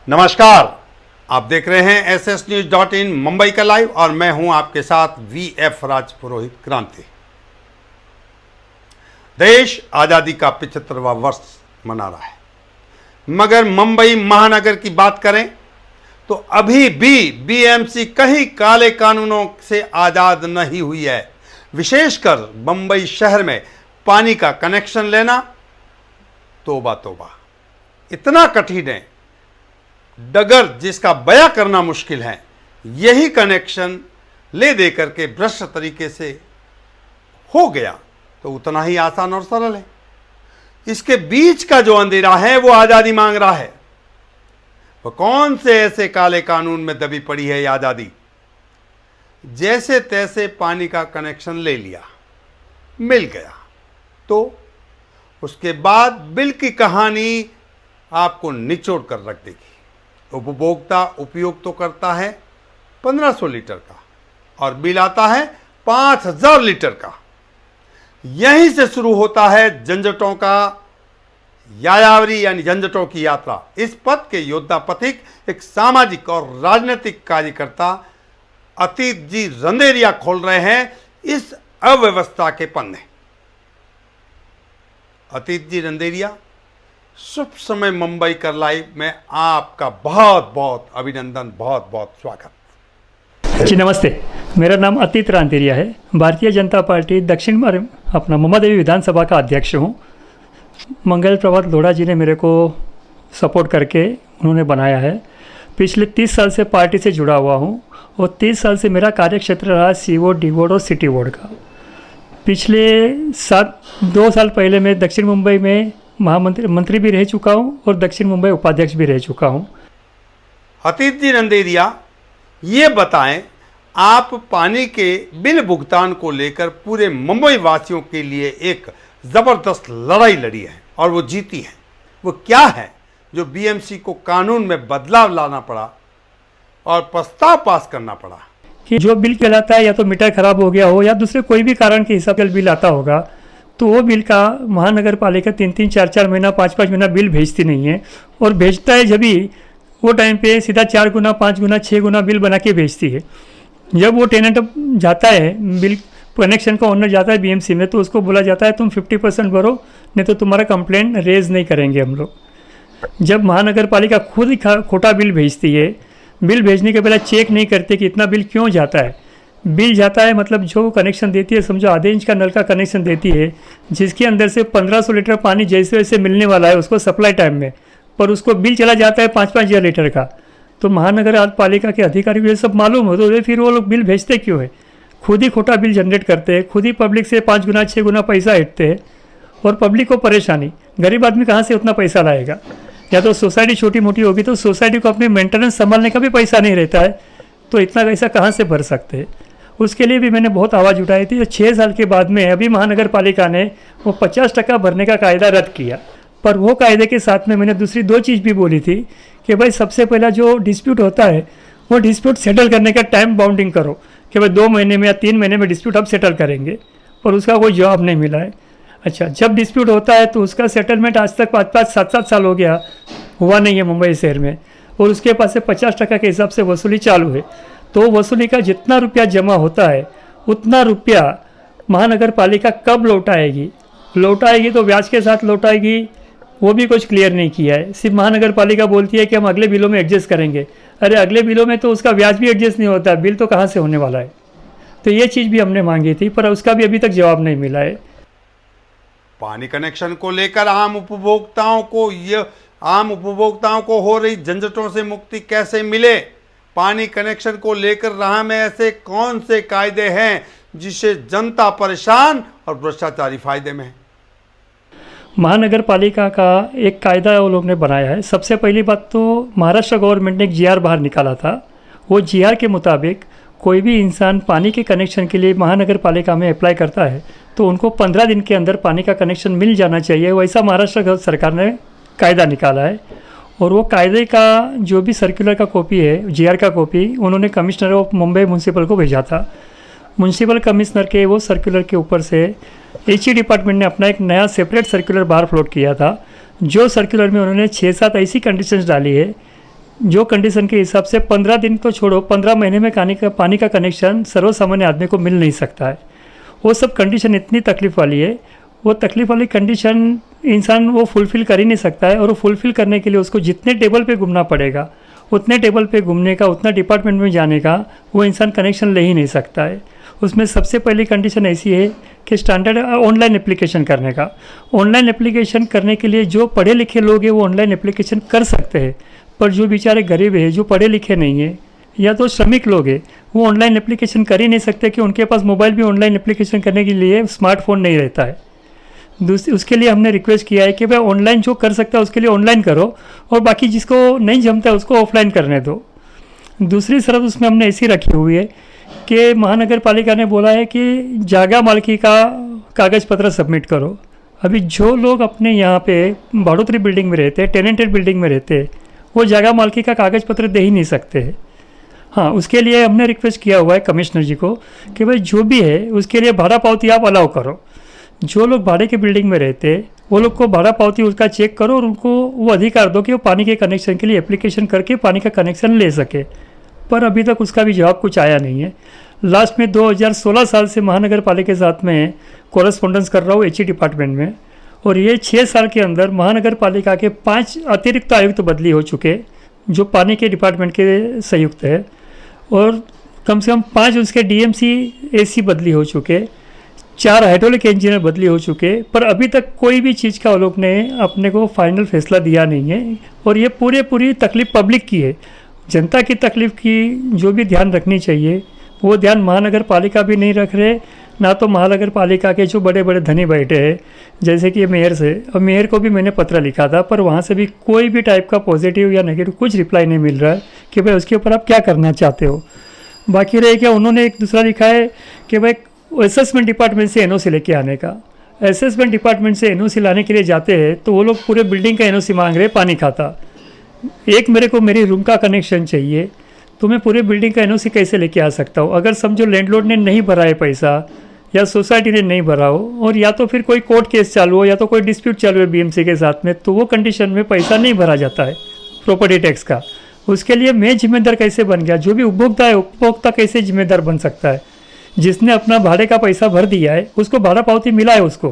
नमस्कार, आप देख रहे हैं ssnews.in मुंबई का लाइव और मैं हूं आपके साथ वीएफ राजपुरोहित क्रांति। देश आजादी का 75वां वर्ष मना रहा है, मगर मुंबई महानगर की बात करें तो अभी भी बीएमसी कहीं काले कानूनों से आजाद नहीं हुई है। विशेषकर मुंबई शहर में पानी का कनेक्शन लेना तौबा तौबा इतना कठिन है, डगर जिसका बयां करना मुश्किल है। यही कनेक्शन ले दे करके भ्रष्ट तरीके से हो गया तो उतना ही आसान और सरल है। इसके बीच का जो अंधेरा है वो आजादी मांग रहा है। वो कौन से ऐसे काले कानून में दबी पड़ी है ये आजादी? जैसे तैसे पानी का कनेक्शन ले लिया, मिल गया, तो उसके बाद बिल की कहानी आपको निचोड़ कर रख देगी। उपभोक्ता उपयोग तो करता है 1500 लीटर का और बिल आता है 5000 लीटर का। यहीं से शुरू होता है झंझटों का यायावरी यानी झंझटों की यात्रा। इस पथ के योद्धा पथिक एक सामाजिक और राजनीतिक कार्यकर्ता अतीत जी रंधेरिया खोल रहे हैं इस अव्यवस्था के पन्ने। अतीत जी रंधेरिया, शुभ समय मुंबई का लाइव में आपका बहुत बहुत अभिनंदन, बहुत बहुत स्वागत जी। नमस्ते, मेरा नाम अतीत रंधेरिया है। भारतीय जनता पार्टी दक्षिण अपना मुंबादेवी विधानसभा का अध्यक्ष हूँ। मंगल प्रभात लोढ़ा जी ने मेरे को सपोर्ट करके उन्होंने बनाया है। पिछले 30 साल से पार्टी से जुड़ा हुआ हूँ और 30 साल से मेरा कार्यक्षेत्र रहा सी वार्ड, डी वार्ड और सिटी वार्ड का। पिछले 2 साल पहले मैं दक्षिण मुंबई में मंत्री भी रह चुका हूँ और दक्षिण मुंबई उपाध्यक्ष भी रह चुका हूँ। अतीत जी रंधेरिया, ये बताएं, आप पानी के बिल भुगतान को लेकर पूरे मुंबई वासियों के लिए एक जबरदस्त लड़ाई लड़ी है और वो जीती है। वो क्या है जो बीएमसी को कानून में बदलाव लाना पड़ा और प्रस्ताव पास करना पड़ा कि जो बिल कहलाता है या तो मीटर खराब हो गया हो या दूसरे कोई भी कारण के हिसाब से बिल आता होगा तो वो बिल का महानगर पालिका 3-3, 4-4 महीना, 5-5 महीना बिल भेजती नहीं है और भेजता है जब भी वो टाइम पे सीधा 4 गुना, 5 गुना, 6 गुना बिल बना के भेजती है। जब वो टेनेंट जाता है, बिल कनेक्शन का ओनर जाता है बीएमसी में, तो उसको बोला जाता है तुम 50% भरो, नहीं तो तुम्हारा कंप्लेंट रेज नहीं करेंगे हम लोग। जब महानगर पालिका खुद ही खोटा बिल भेजती है, बिल भेजने के पहले चेक नहीं करते कि इतना बिल क्यों जाता है। बिल जाता है मतलब जो कनेक्शन देती है, समझो आधे इंच का नल का कनेक्शन देती है जिसके अंदर से 1500 लीटर पानी जैसे वैसे मिलने वाला है उसको सप्लाई टाइम में, पर उसको बिल चला जाता है 5-5 लीटर का। तो महानगर पालिका के अधिकारी को ये सब मालूम हो तो फिर वो लोग बिल भेजते क्यों है? खुद ही खोटा बिल जनरेट करते हैं, खुद ही पब्लिक से 5 गुना 6 गुना पैसा हटते हैं और पब्लिक को परेशानी। गरीब आदमी कहाँ से उतना पैसा लाएगा? या तो सोसाइटी छोटी मोटी होगी तो सोसाइटी को अपनी मेंटेनेंस संभालने का भी पैसा नहीं रहता है, तो इतना पैसा कहाँ से भर सकते हैं? उसके लिए भी मैंने बहुत आवाज़ उठाई थी। 6 साल के बाद में अभी महानगर पालिका ने वो 50% भरने का कायदा रद्द किया, पर वो कायदे के साथ में मैंने दूसरी 2 चीज़ भी बोली थी कि भाई सबसे पहला जो डिस्प्यूट होता है वो डिस्प्यूट सेटल करने का टाइम बाउंडिंग करो कि भाई 2 महीने में या 3 महीने में डिस्प्यूट अब सेटल करेंगे, पर उसका कोई जवाब नहीं मिला है। अच्छा, जब डिस्प्यूट होता है तो उसका सेटलमेंट आज तक 5-5, 7-7 साल हो गया हुआ नहीं है मुंबई शहर में, और उसके पास से 50% के हिसाब से वसूली चालू है। तो वसूली का जितना रुपया जमा होता है उतना रुपया महानगर पालिका कब लौटाएगी तो ब्याज के साथ लौटाएगी, वो भी कुछ क्लियर नहीं किया है। सिर्फ महानगर पालिका बोलती है कि हम अगले बिलों में एडजस्ट करेंगे। अरे अगले बिलों में तो उसका ब्याज भी एडजस्ट नहीं होता, बिल तो कहाँ से होने वाला है? तो ये चीज़ भी हमने मांगी थी, पर उसका भी अभी तक जवाब नहीं मिला है। पानी कनेक्शन को लेकर आम उपभोक्ताओं को हो रही झंझटों से मुक्ति कैसे मिले? पानी कनेक्शन को लेकर राह में ऐसे कौन से कायदे हैं जिससे जनता परेशान और भ्रष्टाचारी फायदे में है? महानगर पालिका का एक कायदा वो लोग ने बनाया है। सबसे पहली बात तो महाराष्ट्र गवर्नमेंट ने एक जीआर बाहर निकाला था। वो जीआर के मुताबिक कोई भी इंसान पानी के कनेक्शन के लिए महानगर पालिका में अप्लाई करता है तो उनको 15 दिन के अंदर पानी का कनेक्शन मिल जाना चाहिए। वैसा महाराष्ट्र सरकार ने कायदा निकाला है और वो कायदे का जो भी सर्कुलर का कॉपी है, जीआर का कॉपी, उन्होंने कमिश्नर ऑफ मुंबई म्यूनसिपल को भेजा था। म्यूनसिपल कमिश्नर के वो सर्कुलर के ऊपर से एचई डिपार्टमेंट ने अपना एक नया सेपरेट सर्कुलर बाहर फ्लोट किया था, जो सर्कुलर में उन्होंने 6-7 ऐसी कंडीशंस डाली है जो कंडीशन के हिसाब से 15 दिन तो छोड़ो, 15 महीने में पानी का कनेक्शन सर्वसामान्य आदमी को मिल नहीं सकता है। वो सब कंडीशन इतनी तकलीफ़ वाली है, वो तकलीफ़ वाली कंडीशन इंसान वो फुलफ़िल कर ही नहीं सकता है। और वो फुलफ़िल करने के लिए उसको जितने टेबल पे घूमना पड़ेगा, उतने टेबल पे घूमने का, उतना डिपार्टमेंट में जाने का वो इंसान कनेक्शन ले ही नहीं सकता है। उसमें सबसे पहली कंडीशन ऐसी है कि स्टैंडर्ड ऑनलाइन एप्लीकेशन करने का। ऑनलाइन एप्लीकेशन करने के लिए जो पढ़े लिखे लोग हैं वो ऑनलाइन एप्लीकेशन कर सकते हैं, पर जो बेचारे गरीब है, जो पढ़े लिखे नहीं है या तो श्रमिक लोग हैं, वो ऑनलाइन एप्लीकेशन कर ही नहीं सकते कि उनके पास मोबाइल भी ऑनलाइन एप्लीकेशन करने के लिए स्मार्टफोन नहीं रहता है। उसके लिए हमने रिक्वेस्ट किया है कि भाई ऑनलाइन जो कर सकता है उसके लिए ऑनलाइन करो, और बाकी जिसको नहीं जमता है उसको ऑफलाइन करने दो। दूसरी शर्त उसमें हमने ऐसी रखी हुई है कि महानगर पालिका ने बोला है कि जागा मालकी का कागज़ पत्र सबमिट करो। अभी जो लोग अपने यहाँ पे भाड़ोतरी बिल्डिंग में रहते हैं, टेनेंटेड बिल्डिंग में रहते हैं, वो जागा मालकी का कागज़ पत्र दे ही नहीं सकते हैं। हाँ, उसके लिए हमने रिक्वेस्ट किया हुआ है कमिश्नर जी को कि भाई जो भी है उसके लिए भाड़ा पावती आप अलाउ करो। जो लोग भाड़े के बिल्डिंग में रहते हैं वो लोग को भाड़ा पावती उसका चेक करो और उनको वो अधिकार दो कि वो पानी के कनेक्शन के लिए एप्लीकेशन करके पानी का कनेक्शन ले सके। पर अभी तक उसका भी जवाब कुछ आया नहीं है। लास्ट में 2016 साल से महानगर पालिका के साथ में कॉरेस्पॉन्डेंस कर रहा हूँ HE डिपार्टमेंट में, और ये 6 साल के अंदर महानगर पालिका के 5 अतिरिक्त आयुक्त बदली हो चुके जो पानी के डिपार्टमेंट के संयुक्त है, और कम से कम 5 उसके DMC AC बदली हो चुके, 4 हाइड्रोलिक इंजीनियर बदली हो चुके, पर अभी तक कोई भी चीज़ का वो लोग ने अपने को फाइनल फैसला दिया नहीं है। और ये पूरी तकलीफ़ पब्लिक की है, जनता की तकलीफ़ की जो भी ध्यान रखनी चाहिए वो ध्यान महानगर पालिका भी नहीं रख रहे, ना तो महानगर पालिका के जो बड़े बड़े धनी बैठे हैं जैसे कि मेयर से। और मेयर को भी मैंने पत्र लिखा था, पर वहाँ से भी कोई भी टाइप का पॉजिटिव या नेगेटिव कुछ रिप्लाई नहीं मिल रहा है कि भाई उसके ऊपर आप क्या करना चाहते हो। बाकी रहे क्या, उन्होंने एक दूसरा लिखा है कि भाई असेसमेंट डिपार्टमेंट से NOC लेके आने का। असेसमेंट डिपार्टमेंट से NOC लाने के लिए जाते हैं तो वो लोग पूरे बिल्डिंग का NOC मांग रहे, पानी खाता। एक मेरे को मेरी रूम का कनेक्शन चाहिए तो मैं पूरे बिल्डिंग का NOC कैसे लेके आ सकता हूँ? अगर समझो लैंडलॉर्ड ने नहीं भरा है पैसा या सोसाइटी ने नहीं भरा हो, और या तो फिर कोई कोर्ट केस चालू हो या तो कोई डिस्प्यूट चालू है BMC के साथ में, तो वो कंडीशन में पैसा नहीं भरा जाता है प्रॉपर्टी टैक्स का। उसके लिए मैं जिम्मेदार कैसे बन गया? जो भी उपभोक्ता है, उपभोक्ता कैसे जिम्मेदार बन सकता है? जिसने अपना भाड़े का पैसा भर दिया है उसको भाड़ा पावती मिला है उसको,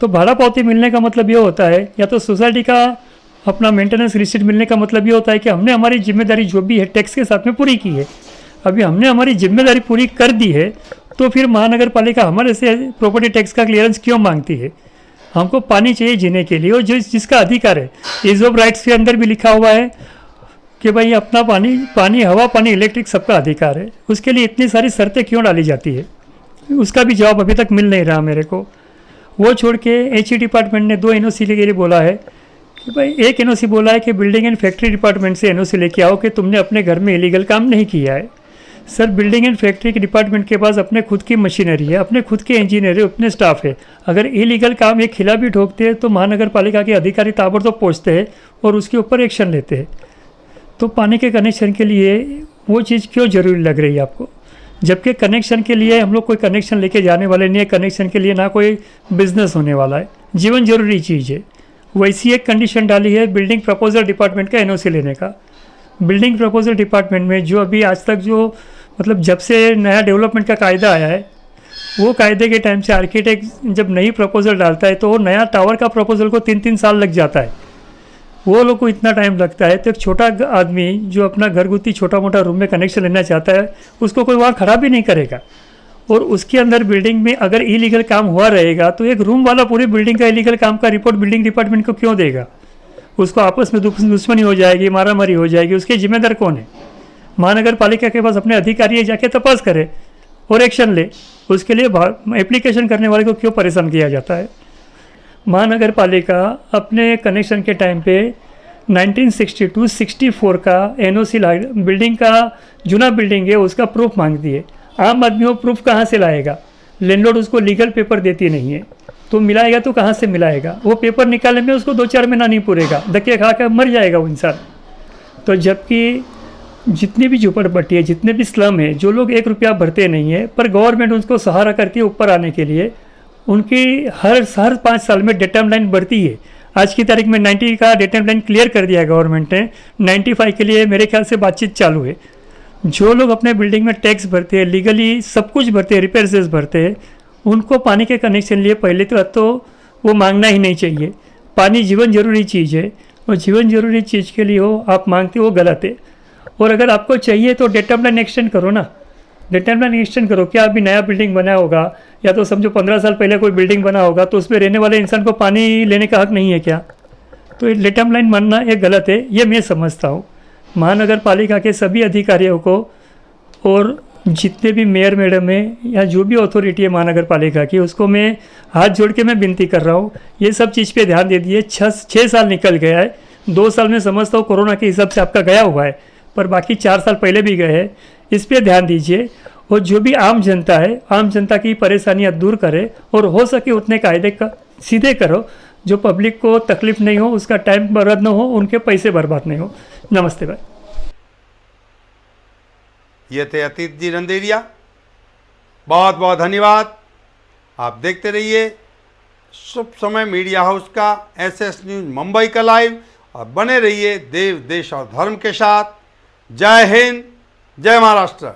तो भाड़ा पावती मिलने का मतलब ये होता है, या तो सोसाइटी का अपना मेंटेनेंस रिसीट मिलने का मतलब ये होता है कि हमने हमारी जिम्मेदारी जो भी है टैक्स के साथ में पूरी की है। अभी हमने हमारी जिम्मेदारी पूरी कर दी है तो फिर महानगर पालिका हमारे से प्रॉपर्टी टैक्स का क्लियरेंस क्यों मांगती है? हमको पानी चाहिए जीने के लिए, और जिसका अधिकार है, ईज ऑफ राइट्स के अंदर भी लिखा हुआ है कि भाई अपना पानी हवा पानी इलेक्ट्रिक सबका अधिकार है। उसके लिए इतनी सारी शर्तें क्यों डाली जाती है? उसका भी जवाब अभी तक मिल नहीं रहा मेरे को। वो छोड़ के HE डिपार्टमेंट ने 2 NOC के लिए बोला है कि भाई एक NOC बोला है कि बिल्डिंग एंड फैक्ट्री डिपार्टमेंट से NOC लेके आओ कि तुमने अपने घर में इलीगल काम नहीं किया है। सर, बिल्डिंग एंड फैक्ट्री के डिपार्टमेंट के पास अपने खुद की मशीनरी है, अपने खुद के इंजीनियर है, अपने स्टाफ है। अगर इलीगल काम एक खिला भी ठोकते हैं तो महानगर पालिका के अधिकारी ताबड़तोड़ पहुँचते हैं और उसके ऊपर एक्शन लेते हैं। तो पानी के कनेक्शन के लिए वो चीज़ क्यों ज़रूरी लग रही है आपको? जबकि कनेक्शन के लिए हम लोग कोई कनेक्शन लेके जाने वाले नहीं है, कनेक्शन के लिए ना कोई बिजनेस होने वाला है, जीवन जरूरी चीज़ है। वैसी एक कंडीशन डाली है बिल्डिंग प्रपोजल डिपार्टमेंट का NOC लेने का। बिल्डिंग प्रपोजल डिपार्टमेंट में जो अभी आज तक जो मतलब जब से नया डेवलपमेंट का कायदा आया है, वो कायदे के टाइम से आर्किटेक्ट जब नई प्रपोजल डालता है तो वो नया टावर का प्रपोजल को 3-3 साल लग जाता है। वो लोग को इतना टाइम लगता है तो एक छोटा आदमी जो अपना घरगुती छोटा मोटा रूम में कनेक्शन लेना चाहता है उसको कोई वहाँ खड़ा भी नहीं करेगा। और उसके अंदर बिल्डिंग में अगर इलीगल काम हुआ रहेगा तो एक रूम वाला पूरी बिल्डिंग का इलीगल काम का रिपोर्ट बिल्डिंग डिपार्टमेंट को क्यों देगा? उसको आपस में दुश्मनी हो जाएगी, मारामारी हो जाएगी, उसके जिम्मेदार कौन है? महानगर पालिका के पास अपने अधिकारी जाके तपास करे और एक्शन ले। उसके लिए एप्लीकेशन करने वाले को क्यों परेशान किया जाता है? महानगर पालिका अपने कनेक्शन के टाइम पे 1962-64 का NOC बिल्डिंग का जूना बिल्डिंग है उसका प्रूफ मांगती है। आम आदमी वो प्रूफ कहाँ से लाएगा? लैंडलॉर्ड उसको लीगल पेपर देती नहीं है तो मिलाएगा तो कहाँ से मिलाएगा? वो पेपर निकालने में उसको 2-4 महीना नहीं पूरेगा, धक्के खा कर मर जाएगा वो इंसान। तो जबकि जितनी भी झुपड़पट्टी है, जितने भी स्लम है, जो लोग 1 रुपया भरते नहीं है पर गवर्नमेंट उनको सहारा करती है ऊपर आने के लिए, उनकी हर 5 साल में डेटा लाइन बढ़ती है। आज की तारीख में 90 का डेटा प्लान क्लियर कर दिया गवर्नमेंट ने, 95 के लिए मेरे ख्याल से बातचीत चालू है। जो लोग अपने बिल्डिंग में टैक्स भरते हैं, लीगली सब कुछ भरते हैं, रिपेयर सेस भरते हैं, उनको पानी के कनेक्शन लिए पहले तो वो मांगना ही नहीं चाहिए। पानी जीवन जरूरी चीज़ है, और जीवन जरूरी चीज़ के लिए हो आप मांगते हो गलत है। और अगर आपको चाहिए तो डेटा प्लान एक्सटेंड करो ना, डेटा प्लान एक्सटेंड करो। क्या अभी नया बिल्डिंग बना होगा, या तो समझो 15 साल पहले कोई बिल्डिंग बना होगा, तो उसमें रहने वाले इंसान को पानी लेने का हक नहीं है क्या? तो डेटा प्लान मानना ये गलत है, ये मैं समझता हूँ। महानगर पालिका के सभी अधिकारियों को और जितने भी मेयर मैडम है या जो भी अथॉरिटी है महानगर पालिका की, उसको मैं हाथ जोड़ के मैं विनती कर रहा हूँ, ये सब चीज़ पे ध्यान दे दिए। 6 साल निकल गया है, 2 साल में समझता हूँ कोरोना के हिसाब से आपका गया हुआ है, पर बाकी 4 साल पहले भी गए हैं। इस पर ध्यान दीजिए, और जो भी आम जनता है, आम जनता की परेशानियाँ दूर करे, और हो सके उतने कायदे का सीधे करो, जो पब्लिक को तकलीफ नहीं हो, उसका टाइम बर्बाद न हो, उनके पैसे बर्बाद नहीं हो। नमस्ते भाई। ये थे अतीत जी रंदेरिया, बहुत बहुत धन्यवाद। आप देखते रहिए शुभ समय मीडिया हाउस का SS न्यूज़ मुंबई का लाइव, और बने रहिए देव, देश और धर्म के साथ। जय हिंद, जय महाराष्ट्र।